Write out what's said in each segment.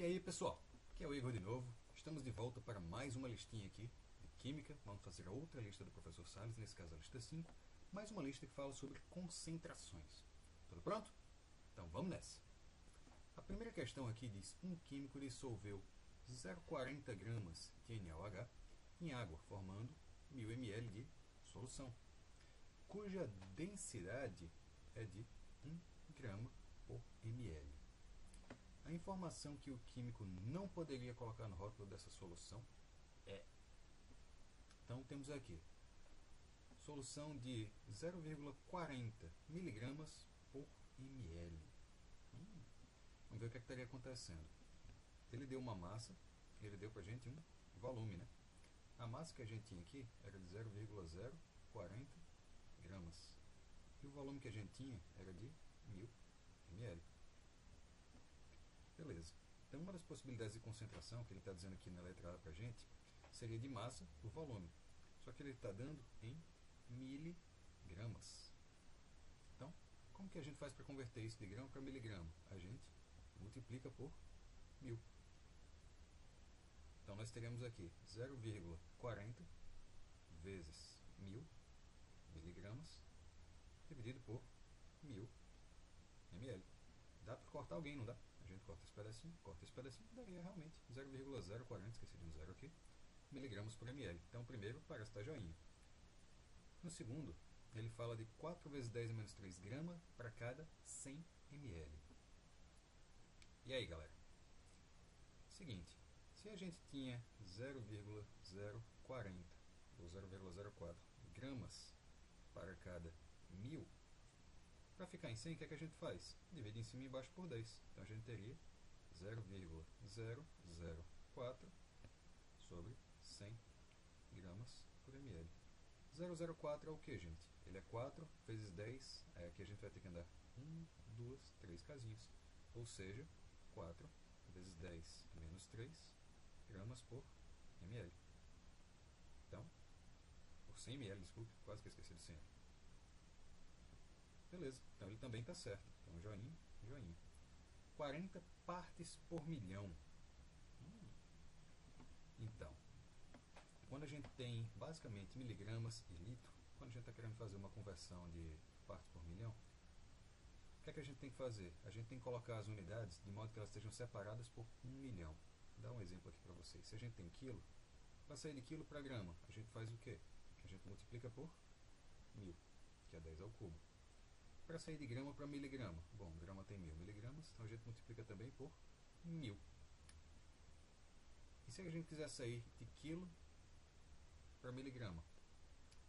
E aí pessoal, aqui é o Igor de novo. Estamos de volta para mais uma listinha aqui de Química. Vamos fazer a outra lista do professor Salles, nesse caso a lista 5. Mais uma lista que fala sobre concentrações. Tudo pronto? Então vamos nessa. A primeira questão aqui diz: um químico dissolveu 0,40 gramas de NaOH em água, formando 1000 ml de solução, cuja densidade é de 1 grama por ml. A informação que o químico não poderia colocar no rótulo dessa solução é... Então temos aqui solução de 0,40 miligramas por ml. Vamos ver o que estaria acontecendo. Ele deu uma massa, ele deu para a gente um volume, né? A massa que a gente tinha aqui era de 0,040 gramas. E o volume que a gente tinha era de 1000 ml. Beleza. Então uma das possibilidades de concentração que ele está dizendo aqui na letra A para a gente seria de massa por volume. Só que ele está dando em miligramas. Então, como que a gente faz para converter isso de grama para miligrama? A gente multiplica por 1000. Então nós teremos aqui 0,40 vezes 1000 miligramas dividido por 1000 ml. Dá para cortar alguém, não dá? A gente corta esse pedacinho, daria realmente 0,040, esqueci de um zero aqui, miligramas por ml. Então o primeiro parece estar joinha. No segundo, ele fala de 4 vezes 10 a menos 3 gramas para cada 100 ml. E aí galera? Seguinte, se a gente tinha 0,040 ou 0,04 gramas para cada 1000, para ficar em 100, o que é que a gente faz? Divide em cima e embaixo por 10. Então a gente teria 0,004 sobre 100 gramas por ml. 0,04 é o que, gente? Ele é 4 vezes 10, aí aqui a gente vai ter que andar 1, 2, 3 casinhas. Ou seja, 4 vezes 10 menos 3 gramas por ml. Então, por 100 ml, desculpe, quase que eu esqueci de 100. Beleza, então ele também está certo. Então joinha, joinha. 40 partes por milhão. Então, quando a gente tem basicamente miligramas e litro, quando a gente está querendo fazer uma conversão de partes por milhão, o que é que a gente tem que fazer? A gente tem que colocar as unidades de modo que elas estejam separadas por 1 milhão. Vou dar um exemplo aqui para vocês. Se a gente tem quilo, para sair de quilo para grama, a gente faz o quê? A gente multiplica por 1000, que é 10 ao cubo. Para sair de grama para miligrama, bom, grama tem 1000 miligramas, então a gente multiplica também por 1000. E se a gente quiser sair de quilo para miligrama,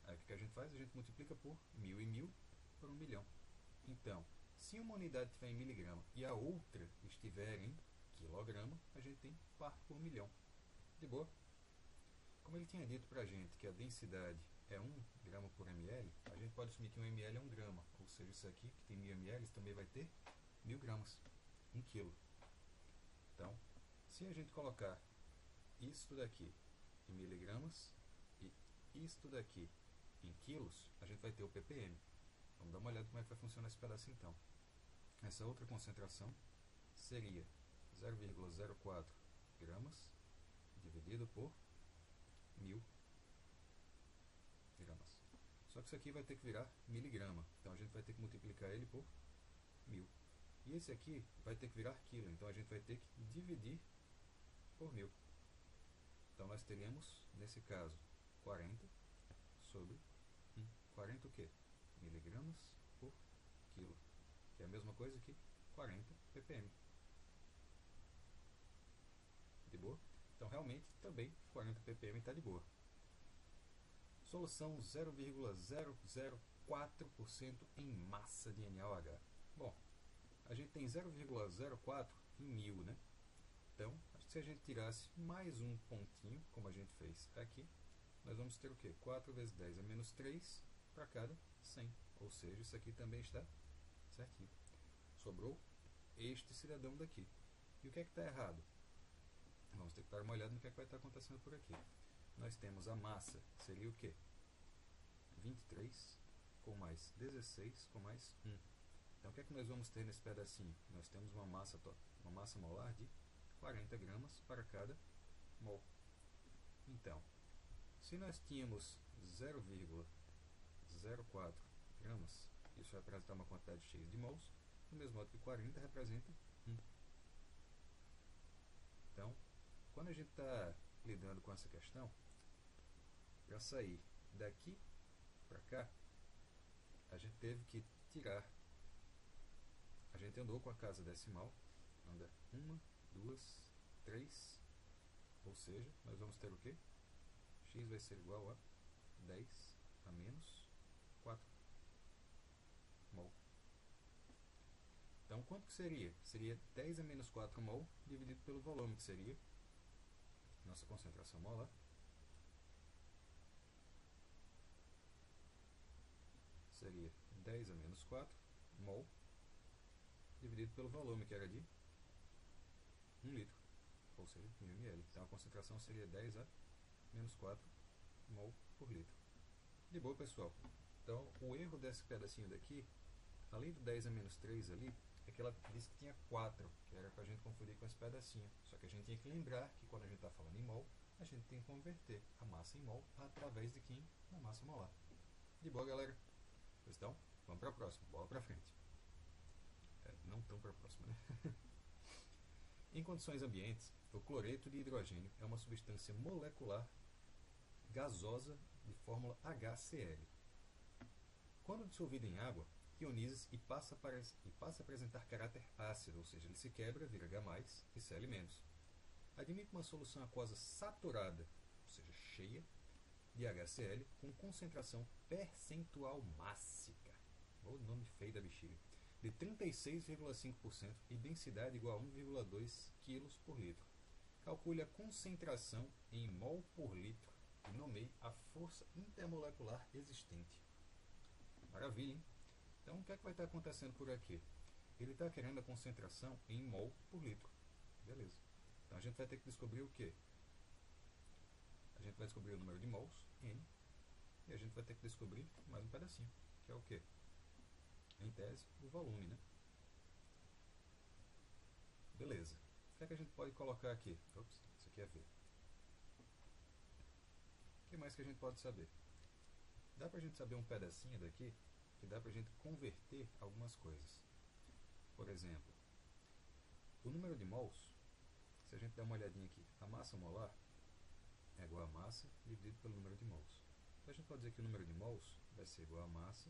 aí o que a gente faz? A gente multiplica por 1000 e 1000 por 1 milhão. Então, se uma unidade estiver em miligrama e a outra estiver em quilograma, a gente tem parte por milhão. De boa? Como ele tinha dito para a gente que a densidade é 1 grama por ml, a gente pode assumir que 1 ml é 1 grama. Ou seja, isso aqui, que tem 1000 ml, também vai ter 1000 gramas, 1 quilo. Então, se a gente colocar isto daqui em miligramas e isto daqui em quilos, a gente vai ter o ppm. Vamos dar uma olhada como é que vai funcionar esse pedaço então. Essa outra concentração seria 0,04 gramas dividido por 1000 gramas. Só que isso aqui vai ter que virar miligrama. Então a gente vai ter que multiplicar ele por 1000. E esse aqui vai ter que virar quilo. Então a gente vai ter que dividir por 1000. Então nós teríamos, nesse caso, 40 sobre 1. 40 o quê? Miligramas por quilo. Que é a mesma coisa que 40 ppm. De boa? Então realmente também 40 ppm está de boa. Solução 0,004% em massa de NaOH. Bom, a gente tem 0,04 em 1000, né? Então, se a gente tirasse mais um pontinho, como a gente fez aqui, nós vamos ter o quê? 4 vezes 10 a menos 3 para cada 100. Ou seja, isso aqui também está certinho. Sobrou este cidadão daqui. E o que é que está errado? Vamos ter que dar uma olhada no que é que vai estar acontecendo por aqui. Nós temos a massa, seria o quê? 23 com mais 16 com mais 1. Então o que é que nós vamos ter nesse pedacinho? Nós temos uma massa molar de 40 gramas para cada mol. Então, se nós tínhamos 0,04 gramas, isso vai representar uma quantidade X de mols, do mesmo modo que 40 representa 1. Então, quando a gente está lidando com essa questão, para sair daqui para cá, a gente teve que tirar. A gente andou com a casa decimal, anda 1, 2, 3, ou seja, nós vamos ter o quê? X vai ser igual a 10 a menos 4 mol. Então, quanto que seria? Seria 10 a menos 4 mol dividido pelo volume, que seria nossa concentração molar. Seria 10 a menos 4 mol dividido pelo volume, que era de 1 litro, ou seja, 1000 ml. Então, a concentração seria 10 a menos 4 mol por litro. De boa, pessoal. Então, o erro desse pedacinho daqui, além do 10 a menos 3 ali, é que ela disse que tinha 4, que era para a gente confundir com esse pedacinho. Só que a gente tinha que lembrar que quando a gente está falando em mol, a gente tem que converter a massa em mol através de quem? Da massa molar. De boa, galera? Então, vamos para a próxima. Bola para frente. Não tão para a próxima, né? Em condições ambientes, o cloreto de hidrogênio é uma substância molecular gasosa de fórmula HCl. Quando dissolvido em água, ioniza-se e passa a apresentar caráter ácido, ou seja, ele se quebra, vira H+, e Cl-. Admite uma solução aquosa saturada, ou seja, cheia, de HCl com concentração percentual mássica, o nome feio da bexiga, de 36,5% e densidade igual a 1,2 kg por litro. Calcule a concentração em mol por litro e nomeie a força intermolecular existente. Maravilha, hein? Então, o que é que vai estar acontecendo por aqui? Ele está querendo a concentração em mol por litro. Beleza. Então, a gente vai ter que descobrir o quê? A gente vai descobrir o número de mols, N, e a gente vai ter que descobrir mais um pedacinho, que é o quê? Em tese, o volume, né? Beleza. O que é que a gente pode colocar aqui? Ops, isso aqui é V. O que mais que a gente pode saber? Dá pra gente saber um pedacinho daqui, que dá pra gente converter algumas coisas. Por exemplo, o número de mols, se a gente der uma olhadinha aqui, a massa molar é igual a massa dividido pelo número de mols. Então, a gente pode dizer que o número de mols vai ser igual a massa,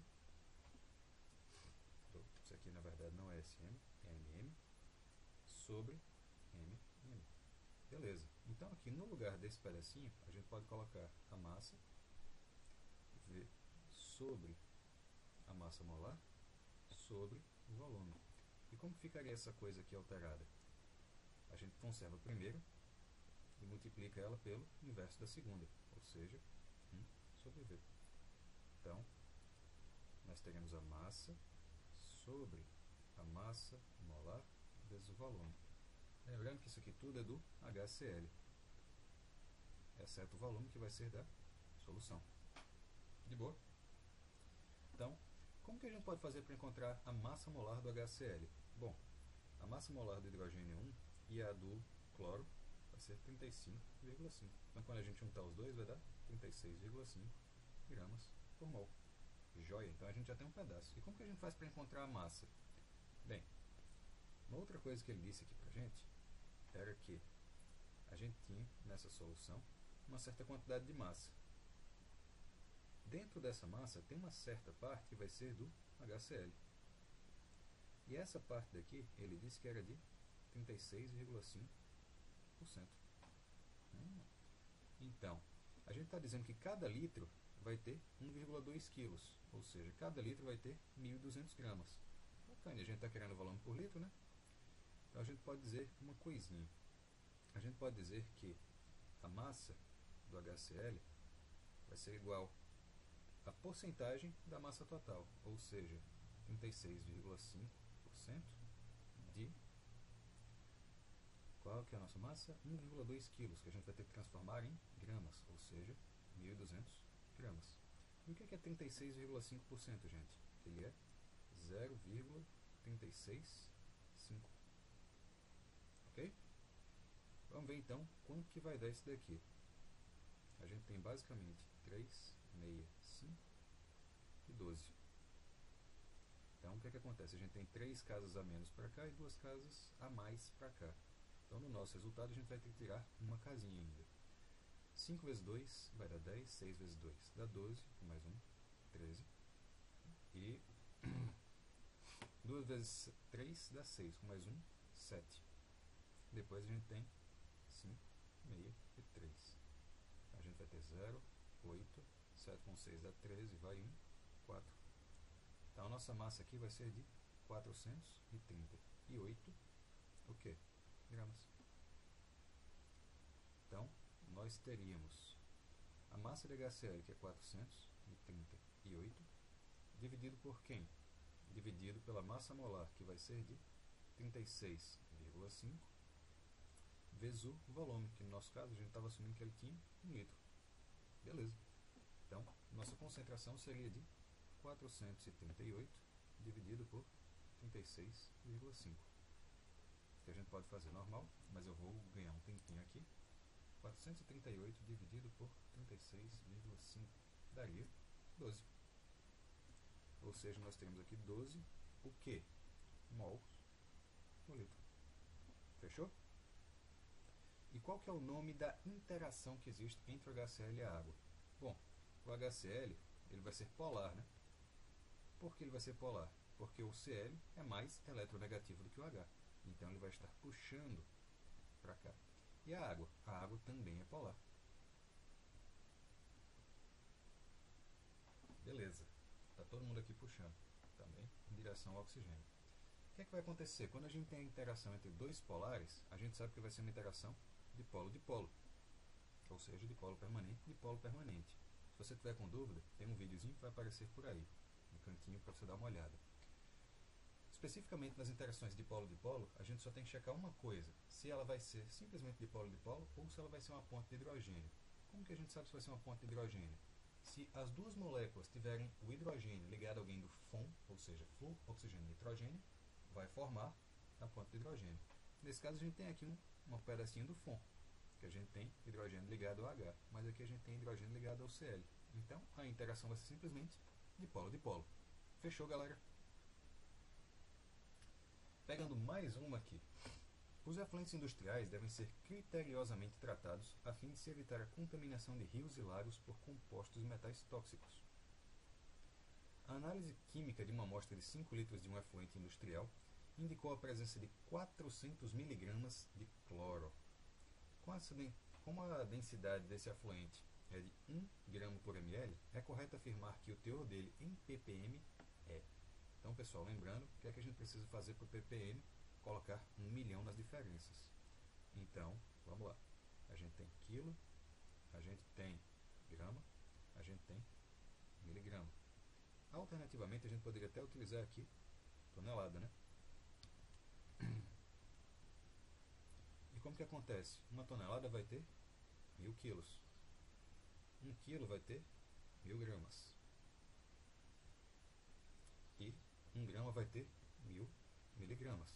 isso aqui na verdade não é SM, é MM, sobre MM. Beleza. Então aqui no lugar desse pedacinho, a gente pode colocar a massa V sobre a massa molar sobre o volume. E como ficaria essa coisa aqui alterada? A gente conserva a primeira e multiplica ela pelo inverso da segunda, ou seja, 1 sobre V. Então, nós teremos a massa sobre a massa molar vezes o volume. Lembrando que isso aqui tudo é do HCl, exceto o volume que vai ser da solução. De boa? Então, como que a gente pode fazer para encontrar a massa molar do HCl? Bom, a massa molar do hidrogênio 1 e a do cloro vai ser 35,5. Então, quando a gente juntar os dois, vai dar 36,5 gramas por mol. Joia, então a gente já tem um pedaço. E como que a gente faz para encontrar a massa? Bem, uma outra coisa que ele disse aqui pra gente era que a gente tinha nessa solução uma certa quantidade de massa. Dentro dessa massa tem uma certa parte que vai ser do HCl. E essa parte daqui, ele disse que era de 36,5%. Então, a gente está dizendo que cada litro vai ter 1,2 kg, ou seja, cada litro vai ter 1.200 gramas. Bacana, a gente está querendo volume por litro, né? Então a gente pode dizer uma coisinha. A gente pode dizer que a massa do HCl vai ser igual à porcentagem da massa total, ou seja, 36,5% de... Qual que é a nossa massa? 1,2 kg, que a gente vai ter que transformar em gramas, ou seja, 1.200 gramas. E o que é 36,5%, gente? Ele é 0,365. Ok? Vamos ver então quanto que vai dar isso daqui. A gente tem basicamente 3, 6, 5 e 12. Então o que acontece? A gente tem 3 casas a menos para cá e 2 casas a mais para cá. Então no nosso resultado a gente vai ter que tirar uma casinha ainda. 5 vezes 2 vai dar 10, 6 vezes 2 dá 12, mais 1, 13. E 2 vezes 3 dá 6, com mais 1, 7. Depois a gente tem 5, 6 e 3. A gente vai ter 0, 8, 7 com 6 dá 13, vai 1, 4. Então a nossa massa aqui vai ser de 438 o quê? Gramas. Então nós teríamos a massa de HCl, que é 438, dividido por quem? Dividido pela massa molar, que vai ser de 36,5, vezes o volume, que no nosso caso a gente estava assumindo que ele tinha 1 litro. Beleza. Então, nossa concentração seria de 438 dividido por 36,5. Que a gente pode fazer normal, mas eu vou ganhar um tempinho aqui. 438 dividido por 36,5 daria 12. Ou seja, nós temos aqui 12 o quê? Mols por litro. Fechou? E qual que é o nome da interação que existe entre o HCl e a água? Bom, o HCl ele vai ser polar, né? Por que ele vai ser polar? Porque o Cl é mais eletronegativo do que o H. Então ele vai estar puxando para cá. E a água? A água também é polar. Beleza. Está todo mundo aqui puxando também em direção ao oxigênio. O que é que vai acontecer? Quando a gente tem a interação entre dois polares, a gente sabe que vai ser uma interação de polo, ou seja, de polo permanente. Se você tiver com dúvida, tem um videozinho que vai aparecer por aí, no cantinho, para você dar uma olhada. Especificamente nas interações de polo, a gente só tem que checar uma coisa, se ela vai ser simplesmente de polo ou se ela vai ser uma ponte de hidrogênio. Como que a gente sabe se vai ser uma ponte de hidrogênio? Se as duas moléculas tiverem o hidrogênio ligado a alguém do FON, ou seja, flúor, oxigênio e nitrogênio, vai formar a ponte de hidrogênio. Nesse caso a gente tem aqui um pedacinho do FON, que a gente tem hidrogênio ligado ao H, mas aqui a gente tem hidrogênio ligado ao Cl. Então a interação vai ser simplesmente de polo. Fechou, galera? Pegando mais uma aqui. Os efluentes industriais devem ser criteriosamente tratados a fim de se evitar a contaminação de rios e lagos por compostos metais tóxicos. A análise química de uma amostra de 5 litros de um efluente industrial indicou a presença de 400 mg de cloro. Como a densidade desse efluente é de 1 gramo por ml, é correto afirmar que o teor dele em ppm é. Então, pessoal, lembrando, o que é que a gente precisa fazer para o ppm? Colocar 1 milhão nas diferenças. Então, vamos lá. A gente tem quilo, a gente tem grama, a gente tem miligrama. Alternativamente, a gente poderia até utilizar aqui tonelada, né? E como que acontece? Uma tonelada vai ter 1000 quilos. 1 quilo vai ter 1000 gramas. E 1 grama vai ter 1000 miligramas.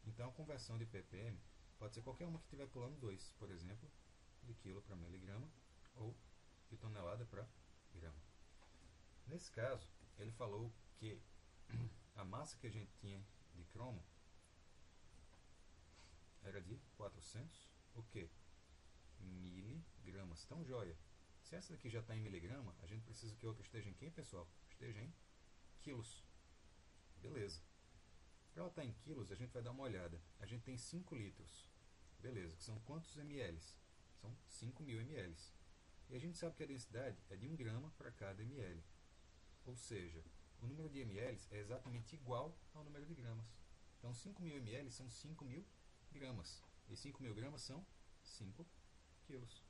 Então a conversão de ppm pode ser qualquer uma que estiver pulando 2, por exemplo, de quilo para miligrama ou de tonelada para grama. Nesse caso, ele falou que a massa que a gente tinha de cromo era de 400 o quê? Miligramas. Então, joia. Se essa daqui já está em miligrama, a gente precisa que outra esteja em quem, pessoal? Esteja em quilos. Beleza. Para ela estar em quilos, a gente vai dar uma olhada. A gente tem 5 litros. Beleza, que são quantos ml? São 5.000 ml. E a gente sabe que a densidade é de 1 grama para cada ml. Ou seja, o número de ml é exatamente igual ao número de gramas. Então 5.000 ml são 5.000 gramas. E 5.000 gramas são 5 quilos.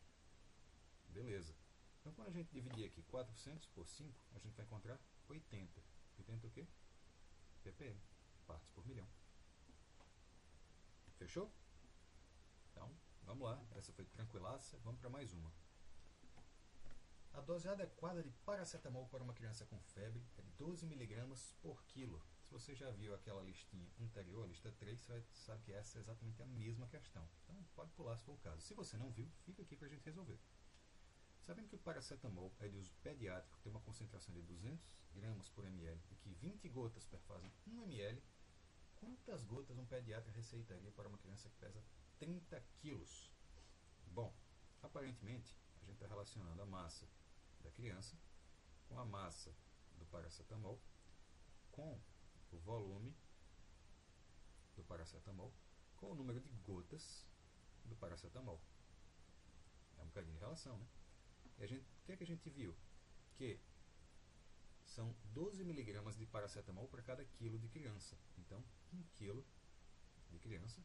Beleza. Então quando a gente dividir aqui 400 por 5, a gente vai encontrar 80. 80 o quê? ppm. Partes por milhão. Fechou? Então, vamos lá. Essa foi tranquilaça. Vamos para mais uma. A dose adequada de paracetamol para uma criança com febre é de 12 mg por quilo. você já viu aquela listinha anterior, a lista 3, você sabe que essa é exatamente a mesma questão. Então, pode pular se for o caso. Se você não viu, fica aqui para a gente resolver. Sabendo que o paracetamol é de uso pediátrico, tem uma concentração de 200 gramas por ml e que 20 gotas perfazem 1 ml, quantas gotas um pediatra receitaria para uma criança que pesa 30 quilos? Bom, aparentemente, a gente está relacionando a massa da criança com a massa do paracetamol, com o volume do paracetamol, com o número de gotas do paracetamol. É um bocadinho de relação, né? E o que é que a gente viu? Que são 12 miligramas de paracetamol para cada quilo de criança. Então, 1 quilo de criança.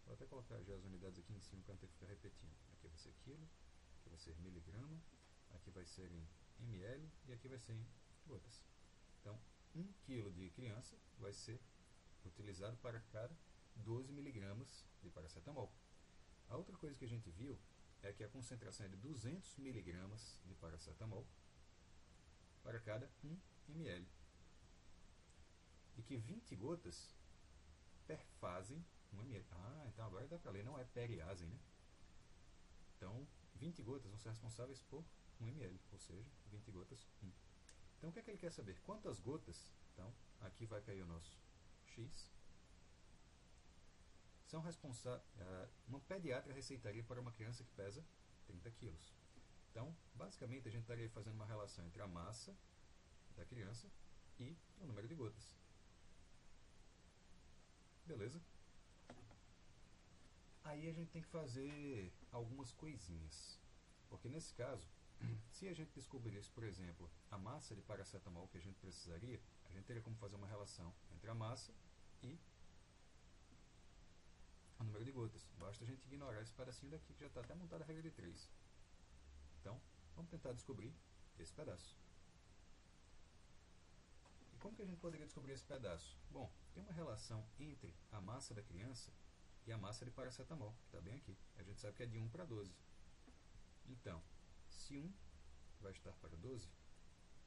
Vou até colocar já as unidades aqui em cima para não ter que ficar repetindo. Aqui vai ser quilo, aqui vai ser miligrama, aqui vai ser em ml e aqui vai ser em gotas. Então, 1 quilo de criança vai ser utilizado para cada 12 miligramas de paracetamol. A outra coisa que a gente viu é que a concentração é de 200 miligramas de paracetamol para cada 1 ml. E que 20 gotas perfazem 1 ml. Ah, então agora dá para ler, não é periazem, né? Então, 20 gotas vão ser responsáveis por 1 ml, ou seja, 20 gotas, 1. Então, o que é que ele quer saber? Quantas gotas? Então, aqui vai cair o nosso X. São responsáveis. Uma pediatra receitaria para uma criança que pesa 30 quilos. Então, basicamente, a gente estaria fazendo uma relação entre a massa da criança e o número de gotas. Beleza? Aí a gente tem que fazer algumas coisinhas. Porque nesse caso, se a gente descobrisse, por exemplo, a massa de paracetamol que a gente precisaria, a gente teria como fazer uma relação entre a massa e o número de gotas. Basta a gente ignorar esse pedacinho daqui, que já está até montada a regra de 3. Então, vamos tentar descobrir esse pedaço. E como que a gente poderia descobrir esse pedaço? Bom, tem uma relação entre a massa da criança e a massa de paracetamol, que está bem aqui. A gente sabe que é de 1 para 12. Então, se 1 vai estar para 12,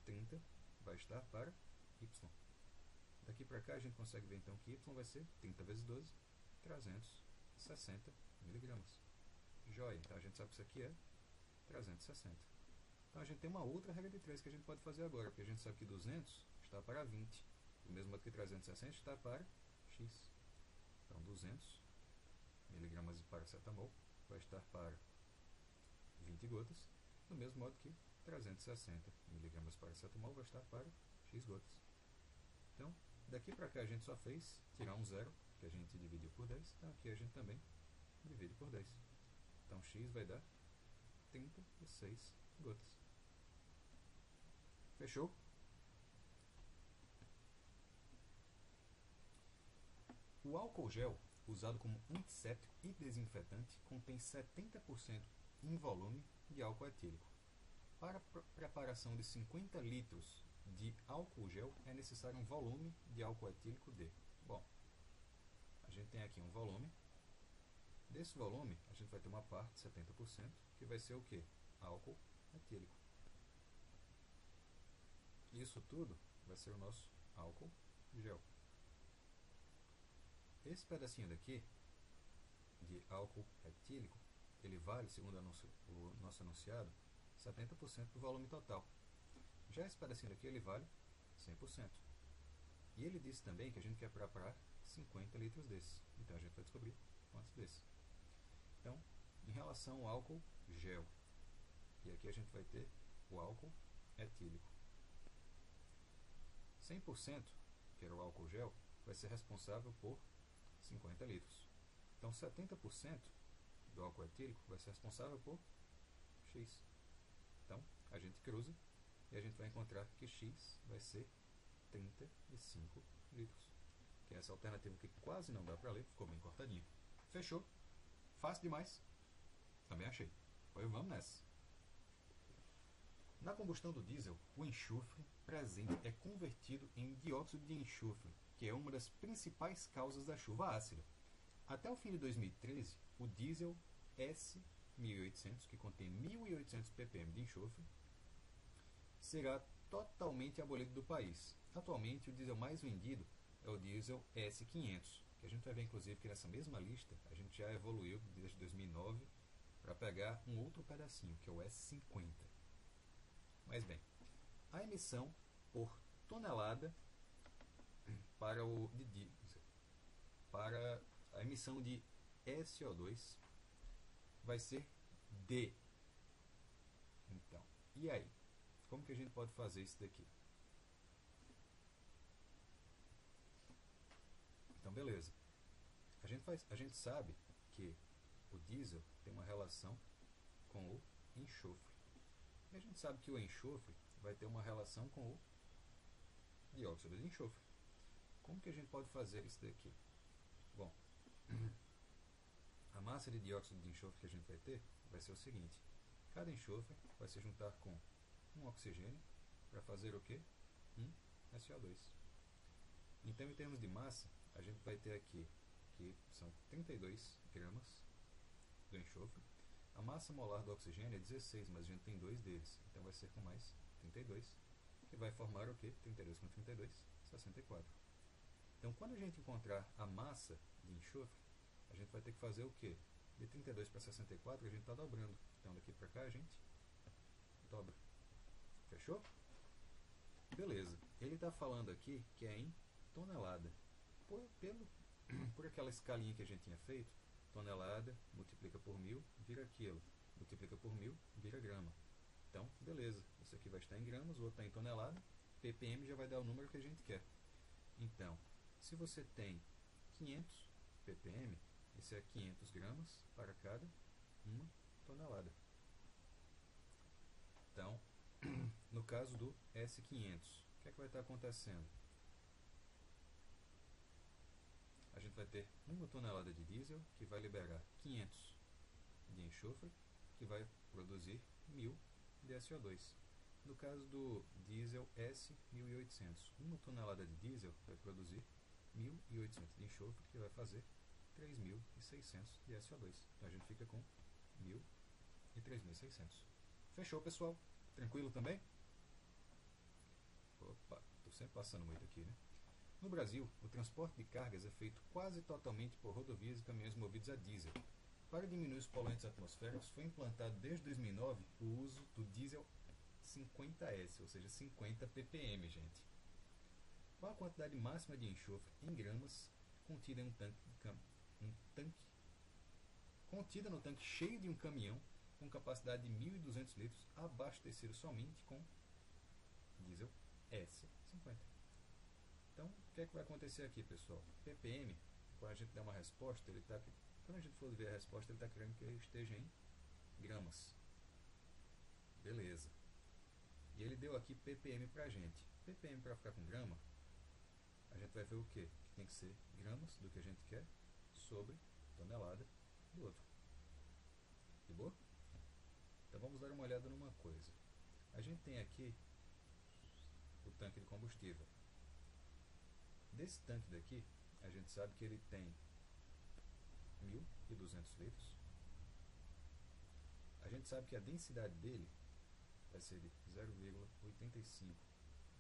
30 vai estar para y. Daqui para cá a gente consegue ver então que y vai ser 30 vezes 12, 360 miligramas. Joia, então a gente sabe que isso aqui é 360. Então a gente tem uma outra regra de 3 que a gente pode fazer agora, porque a gente sabe que 200 está para 20, do mesmo modo que 360 está para x. Então 200 miligramas de paracetamol vai estar para 20 gotas, do mesmo modo que 360 miligramas de paracetamol vai estar para x gotas. Então, daqui para cá a gente só fez tirar um zero, que a gente dividiu por 10, então aqui a gente também divide por 10. Então x vai dar 36 gotas. Fechou? O álcool gel, usado como antisséptico e desinfetante, contém 70% em volume de álcool etílico. Para a preparação de 50 litros de álcool gel, é necessário um volume de álcool etílico de... Bom, a gente tem aqui um volume. Desse volume, a gente vai ter uma parte, 70%, que vai ser o quê? Álcool etílico. Isso tudo vai ser o nosso álcool gel. Esse pedacinho daqui, de álcool etílico, ele vale, segundo o nosso anunciado, 70% do volume total. Já esse pedacinho daqui, ele vale 100%. E ele disse também que a gente quer preparar 50 litros desses. Então a gente vai descobrir quantos desses. Então, em relação ao álcool gel, e aqui a gente vai ter o álcool etílico. 100%, que era o álcool gel, vai ser responsável por 50 litros. Então 70% do álcool etílico vai ser responsável por X. Então a gente cruza e a gente vai encontrar que X vai ser 35 litros. Que é essa alternativa que quase não dá para ler, ficou bem cortadinha. Fechou? Fácil demais? Também achei. Pois vamos nessa. Na combustão do diesel, o enxofre presente é convertido em dióxido de enxofre, que é uma das principais causas da chuva ácida. Até o fim de 2013, o diesel S1800, que contém 1.800 ppm de enxofre, será totalmente abolido do país. Atualmente, o diesel mais vendido é o diesel S500, que a gente vai ver, inclusive, que nessa mesma lista a gente já evoluiu desde 2009 para pegar um outro pedacinho, que é o S50. Mas bem, a emissão por tonelada para a emissão de SO2 vai ser D. Então, e aí? Como que a gente pode fazer isso daqui? Então, beleza. A gente sabe que o diesel tem uma relação com o enxofre. E a gente sabe que o enxofre vai ter uma relação com o dióxido de enxofre. Como que a gente pode fazer isso daqui? Bom, a massa de dióxido de enxofre que a gente vai ter vai ser o seguinte. Cada enxofre vai se juntar com um oxigênio para fazer o quê? Um SO2. Então, em termos de massa, a gente vai ter aqui que são 32 gramas do enxofre. A massa molar do oxigênio é 16, mas a gente tem dois deles. Então vai ser com mais 32, que vai formar o quê? 32 com 32, 64. Então, quando a gente encontrar a massa de enxofre, a gente vai ter que fazer o quê? De 32 para 64, a gente está dobrando. Então, daqui para cá, a gente dobra. Fechou? Beleza. Ele está falando aqui que é em tonelada. Por aquela escalinha que a gente tinha feito, tonelada multiplica por 1000, vira quilo. Multiplica por 1000, vira grama. Então, beleza. Isso aqui vai estar em gramas, o outro está em tonelada. ppm já vai dar o número que a gente quer. Então, se você tem 500 ppm, isso é 500 gramas para cada uma tonelada. Então, no caso do S500, o que é que vai estar acontecendo? A gente vai ter uma tonelada de diesel que vai liberar 500 de enxofre, que vai produzir 1000 de SO2. No caso do diesel S1800, uma tonelada de diesel vai produzir 1800 de enxofre, que vai fazer 3600 de SO2. Então a gente fica com 1000 e 3600. Fechou, pessoal? Tranquilo também? Opa, estou sempre passando muito aqui, né? No Brasil, o transporte de cargas é feito quase totalmente por rodovias e caminhões movidos a diesel. Para diminuir os poluentes atmosféricos, foi implantado desde 2009 o uso do diesel 50S, ou seja, 50 ppm, gente. Qual a quantidade máxima de enxofre em gramas contida em contida no tanque cheio de um caminhão com capacidade de 1.200 litros, abastecido somente com diesel S50? Então, o que é que vai acontecer aqui, pessoal? ppm, quando a gente der uma resposta, quando a gente for ver a resposta, ele está querendo que ele esteja em gramas. Beleza. E ele deu aqui ppm para a gente. ppm para ficar com grama, a gente vai ver o quê? Que tem que ser gramas do que a gente quer sobre tonelada do outro. De boa? Então vamos dar uma olhada numa coisa. A gente tem aqui o tanque de combustível. Desse tanque daqui, a gente sabe que ele tem 1.200 litros. A gente sabe que a densidade dele vai ser de 0,85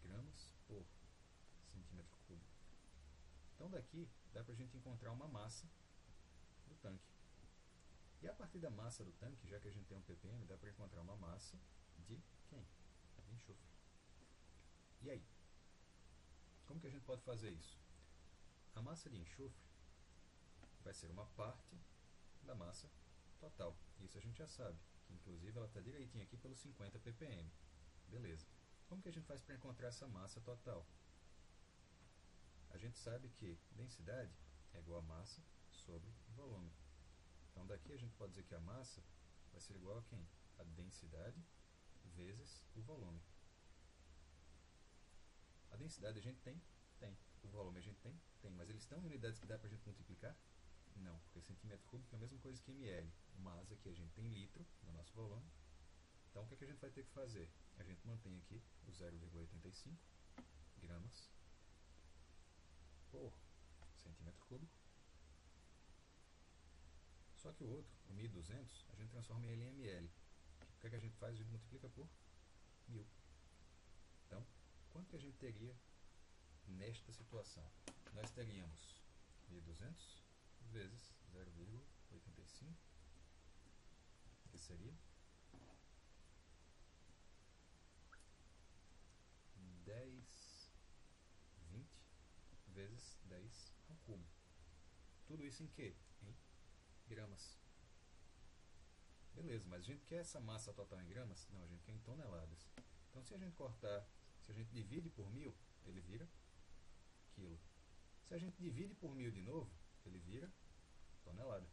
gramas por centímetro cúbico. Então daqui dá para a gente encontrar uma massa do tanque. E a partir da massa do tanque, já que a gente tem um ppm, dá para encontrar uma massa de quem? De enxofre. E aí? Como que a gente pode fazer isso? A massa de enxofre vai ser uma parte da massa total. Isso a gente já sabe, que inclusive ela está direitinho aqui pelos 50 ppm. Beleza. Como que a gente faz para encontrar essa massa total? A gente sabe que densidade é igual a massa sobre volume. Então daqui a gente pode dizer que a massa vai ser igual a quem? A densidade vezes o volume. A densidade a gente tem? Tem. O volume a gente tem? Tem. Mas eles estão em unidades que dá para a gente multiplicar? Não, porque centímetro cúbico é a mesma coisa que ml. Mas aqui a gente tem litro no nosso volume. Então o que a gente vai ter que fazer? A gente mantém aqui o 0,85 gramas por centímetro cúbico. Só que o outro, o 1200, a gente transforma ele em ml. O que a gente faz? A gente multiplica por 1000. Então, quanto que a gente teria nesta situação? Nós teríamos 1.200 vezes 0,85, que seria 10, 20 vezes 10 ao cubo. Tudo isso em quê? Em gramas. Beleza, mas a gente quer essa massa total em gramas? Não, a gente quer em toneladas. Então, se a gente cortar, se a gente divide por 1000, ele vira quilo. Se a gente divide por 1000 de novo, ele vira tonelada.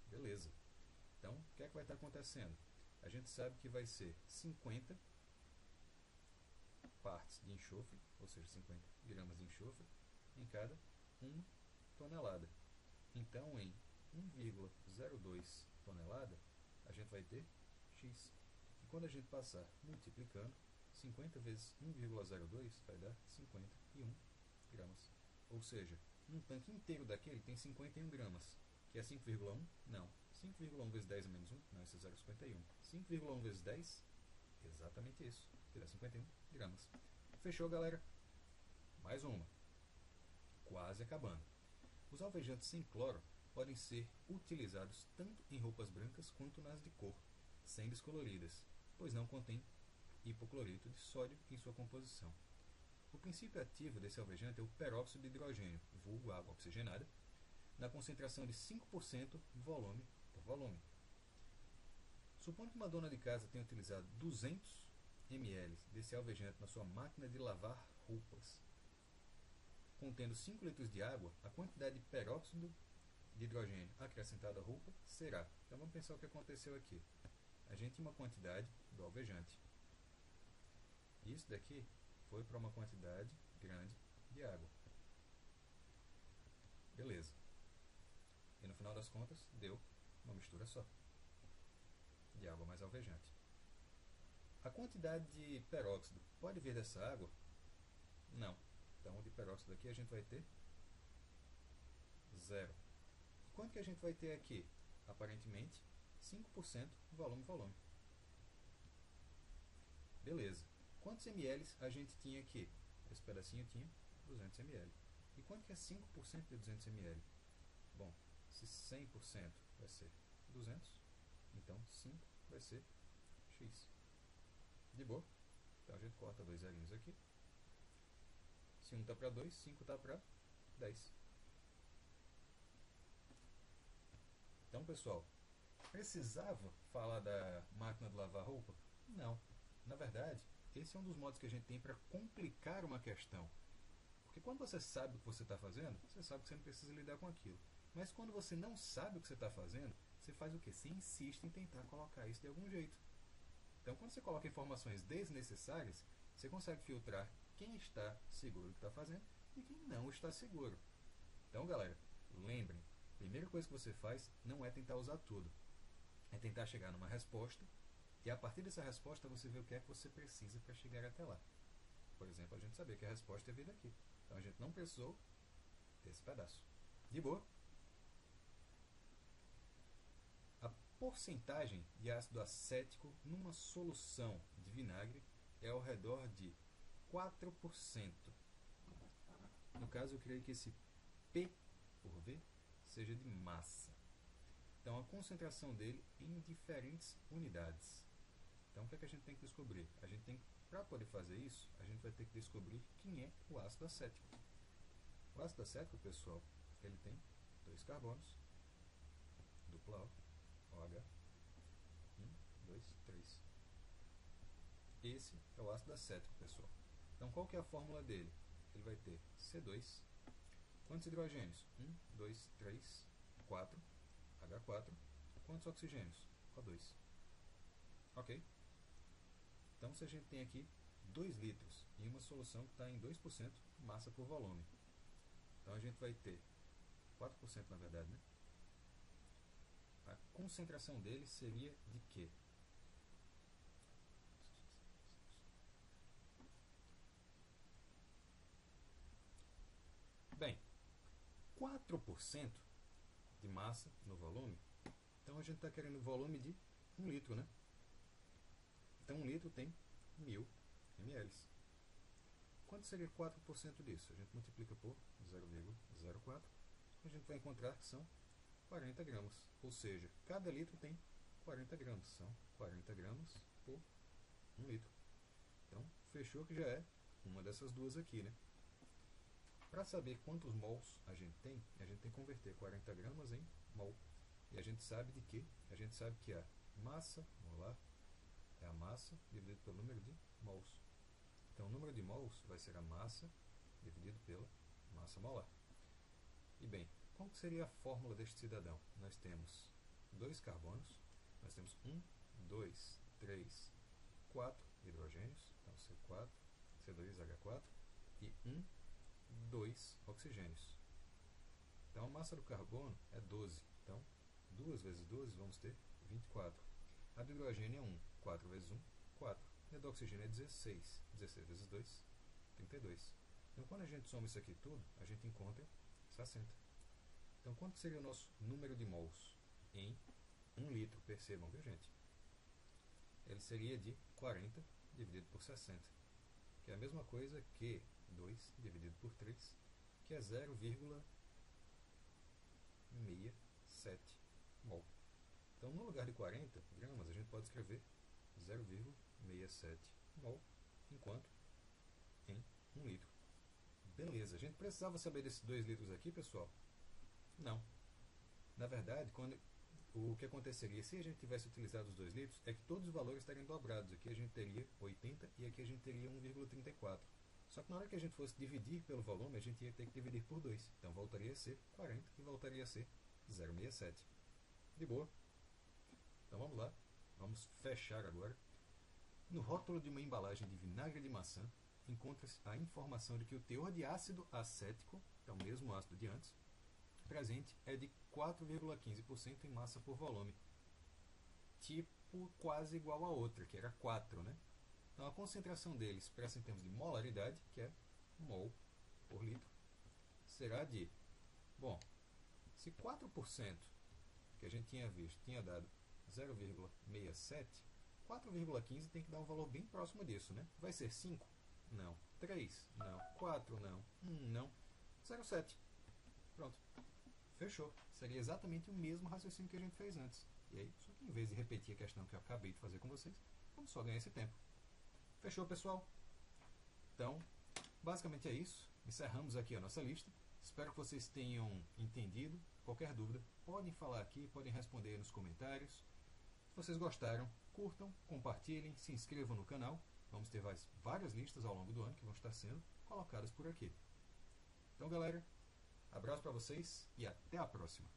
Beleza. Então, o que é que vai estar acontecendo? A gente sabe que vai ser 50 partes de enxofre, ou seja, 50 gramas de enxofre, em cada 1 tonelada. Então, em 1,02 tonelada, a gente vai ter X. E quando a gente passar multiplicando, 50 vezes 1,02 vai dar 51 gramas. Ou seja, um tanque inteiro daquele tem 51 gramas, que é 5,1? Não. 5,1 vezes 10 menos 1? Não, esse é 0,51. 5,1 vezes 10? Exatamente isso, que dá 51 gramas. Fechou, galera? Mais uma. Quase acabando. Os alvejantes sem cloro podem ser utilizados tanto em roupas brancas quanto nas de cor, sem descoloridas, pois não contém hipocloreto de sódio em sua composição. O princípio ativo desse alvejante é o peróxido de hidrogênio, vulgo água oxigenada, na concentração de 5% volume por volume. Supondo que uma dona de casa tenha utilizado 200 ml desse alvejante na sua máquina de lavar roupas, contendo 5 litros de água, a quantidade de peróxido de hidrogênio acrescentada à roupa será. Então vamos pensar o que aconteceu aqui. A gente tinha uma quantidade do alvejante. Isso daqui foi para uma quantidade grande de água. Beleza. E no final das contas deu uma mistura só de água mais alvejante. A quantidade de peróxido pode vir dessa água? Não. Então de peróxido aqui a gente vai ter 0. E quanto que a gente vai ter aqui? Aparentemente 5% volume. Beleza. Quantos ml a gente tinha aqui? Esse pedacinho tinha 200 ml. E quanto que é 5% de 200 ml? Bom, se 100% vai ser 200, então 5 vai ser X. De boa? Então a gente corta 2 zerinhos aqui. Se 1 está para 2, 5 está para 10. Então, pessoal, precisava falar da máquina de lavar roupa? Não. Na verdade, esse é um dos modos que a gente tem para complicar uma questão. Porque quando você sabe o que você está fazendo, você sabe que você não precisa lidar com aquilo. Mas quando você não sabe o que você está fazendo, você faz o quê? Você insiste em tentar colocar isso de algum jeito. Então, quando você coloca informações desnecessárias, você consegue filtrar quem está seguro do que está fazendo e quem não está seguro. Então, galera, lembrem, a primeira coisa que você faz não é tentar usar tudo. É tentar chegar numa resposta e a partir dessa resposta você vê o que é que você precisa para chegar até lá. Por exemplo, a gente sabia que a resposta é vir daqui. Então a gente não precisou desse pedaço. De boa? A porcentagem de ácido acético numa solução de vinagre é ao redor de 4%. No caso, eu creio que esse P por V seja de massa. Então, a concentração dele em diferentes unidades. Então, o que é que a gente tem que descobrir? A gente tem, para poder fazer isso, a gente vai ter que descobrir quem é o ácido acético. O ácido acético, pessoal, ele tem 2 carbonos, dupla O, OH, 1, 2, 3. Esse é o ácido acético, pessoal. Então, qual que é a fórmula dele? Ele vai ter C2. Quantos hidrogênios? 1, 2, 3, 4, H4. Quantos oxigênios? O2. Ok? Então, se a gente tem aqui 2 litros e uma solução que está em 2% massa por volume. Então, a gente vai ter 4% na verdade, né? A concentração dele seria de quê? Bem, 4% de massa no volume, então a gente está querendo volume de 1 litro, né? Então 1 litro tem 1000 ml. quanto seria 4% disso? A gente multiplica por 0,04. A gente vai encontrar que são 40 gramas. Ou seja, cada litro tem 40 gramas. São 40 gramas por 1 litro. Então, fechou que já é uma dessas duas aqui, né? Para saber quantos mols a gente tem que converter 40 gramas em mol. E a gente sabe de quê? A gente sabe que a massa molar é a massa dividido pelo número de mols. Então, o número de mols vai ser a massa dividido pela massa molar. E bem, qual seria a fórmula deste cidadão? Nós temos 2 carbonos, nós temos 1, 2, 3, 4 hidrogênios, então C4, C2H4, e 1, 2 oxigênios. Então a massa do carbono é 12, então 2 vezes 12 vamos ter 24. A do hidrogênio é 1, 4 vezes 1, 4. E a do oxigênio é 16, 16 vezes 2, 32. Então quando a gente soma isso aqui tudo, a gente encontra 60. Então quanto seria o nosso número de mols em 1 litro? Percebam, viu gente? Ele seria de 40 dividido por 60, que é a mesma coisa que 2 dividido por 3, que é 0,67 mol. Então, no lugar de 40 gramas, a gente pode escrever 0,67 mol, enquanto em 1 litro. Beleza, a gente precisava saber desses 2 litros aqui, pessoal? Não. Na verdade, o que aconteceria se a gente tivesse utilizado os 2 litros é que todos os valores estariam dobrados. Aqui a gente teria 80 e aqui a gente teria 1,34. Só que na hora que a gente fosse dividir pelo volume, a gente ia ter que dividir por 2. Então voltaria a ser 40 e voltaria a ser 0,67. De boa? Então vamos lá. Vamos fechar agora. No rótulo de uma embalagem de vinagre de maçã, encontra-se a informação de que o teor de ácido acético, é o mesmo ácido de antes, presente é de 4,15% em massa por volume. Tipo quase igual a outra, que era 4, né? Então a concentração dele expressa em termos de molaridade, que é mol por litro, será de, bom, se 4% que a gente tinha visto tinha dado 0,67, 4,15 tem que dar um valor bem próximo disso, né? Vai ser 5? Não. 3? Não. 4? Não. 1? Não. 0,7. Pronto. Fechou. Seria exatamente o mesmo raciocínio que a gente fez antes. E aí, só que em vez de repetir a questão que eu acabei de fazer com vocês, vamos só ganhar esse tempo. Fechou, pessoal? Então, basicamente é isso. Encerramos aqui a nossa lista. Espero que vocês tenham entendido. Qualquer dúvida, podem falar aqui, podem responder aí nos comentários. Se vocês gostaram, curtam, compartilhem, se inscrevam no canal. Vamos ter várias listas ao longo do ano que vão estar sendo colocadas por aqui. Então, galera, abraço para vocês e até a próxima.